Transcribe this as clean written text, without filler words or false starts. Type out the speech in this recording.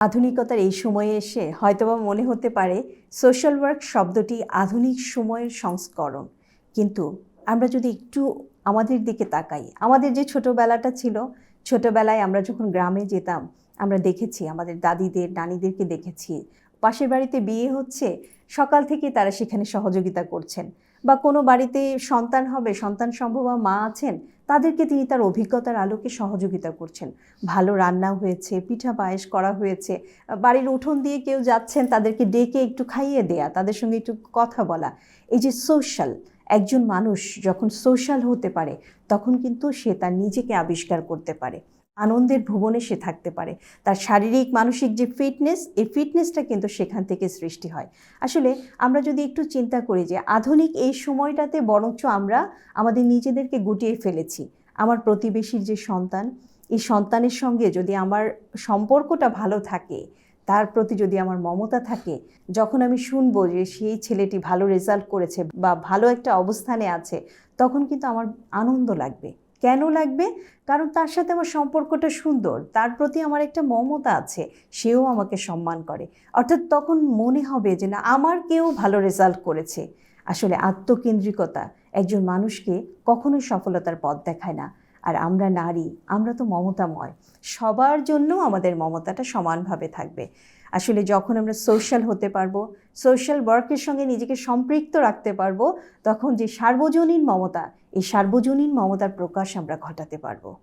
আধুনিকতার এই সময়ে এসে হয়তোবা মনে হতে পারে সোশ্যাল ওয়ার্ক শব্দটি আধুনিক সময়ের সংস্করণ। কিন্তু আমরা যদি একটু আমাদের দিকে তাকাই, আমাদের যে ছোটোবেলাটা ছিল, ছোটোবেলায় আমরা যখন গ্রামে যেতাম আমরা দেখেছি আমাদের দাদিদের নানিদেরকে দেখেছি পাশের বাড়িতে বিয়ে হচ্ছে, সকাল থেকে তারা সেখানে সহযোগিতা করছেন, বা কোনো বাড়িতে সন্তান হবে, সন্তান সম্ভবা মা আছেন, তাদেরকে তিনি তার অভিজ্ঞতার আলোকে সহযোগিতা করছেন। ভালো রান্না হয়েছে, পিঠা পায়েস করা হয়েছে, বাড়ির উঠোন দিয়ে কেউ যাচ্ছেন তাদেরকে ডেকে একটু খাইয়ে দেয়া, তাদের সঙ্গে একটু কথা বলা। এই যে সোশ্যাল, একজন মানুষ যখন সোশ্যাল হতে পারে তখন কিন্তু সে তার নিজেকে আবিষ্কার করতে পারে, আনন্দের ভুবনে সে থাকতে পারে। তার শারীরিক মানসিক যে ফিটনেস, এই ফিটনেসটা কিন্তু সেখান থেকে সৃষ্টি হয়। আসলে আমরা যদি একটু চিন্তা করি যে আধুনিক এই সময়টাতে বরঞ্চ আমরা আমাদের নিজেদেরকে গুটিয়ে ফেলেছি। আমার প্রতিবেশীর যে সন্তান, এই সন্তানের সঙ্গে যদি আমার সম্পর্কটা ভালো থাকে, তার প্রতি যদি আমার মমতা থাকে, যখন আমি শুনবো যে সেই ছেলেটি ভালো রেজাল্ট করেছে বা ভালো একটা অবস্থানে আছে, তখন কিন্তু আমার আনন্দ লাগবে। কেন লাগবে? কারণ তার সাথে আমার সম্পর্কটা সুন্দর, তার প্রতি আমার একটা মমতা আছে, সেও আমাকে সম্মান করে। অর্থাৎ তখন মনে হবে যে না, আমার কেউ ভালো রেজাল্ট করেছে। আসলে আত্মকেন্দ্রিকতা একজন মানুষকে কখনোই সফলতার পথ দেখায় না। আর আমরা নারী, আমরা তো মমতাময়, সবার জন্য আমাদের মমতাটা সমানভাবে থাকবে। আসলে যখন আমরা সোশ্যাল হতে পারবো, সোশ্যাল ওয়ার্কের সঙ্গে নিজেকে সম্পৃক্ত রাখতে পারবো, তখন যে সার্বজনীন মমতা, এই সার্বজনীন মমতার প্রকাশ আমরা ঘটাতে পারবো।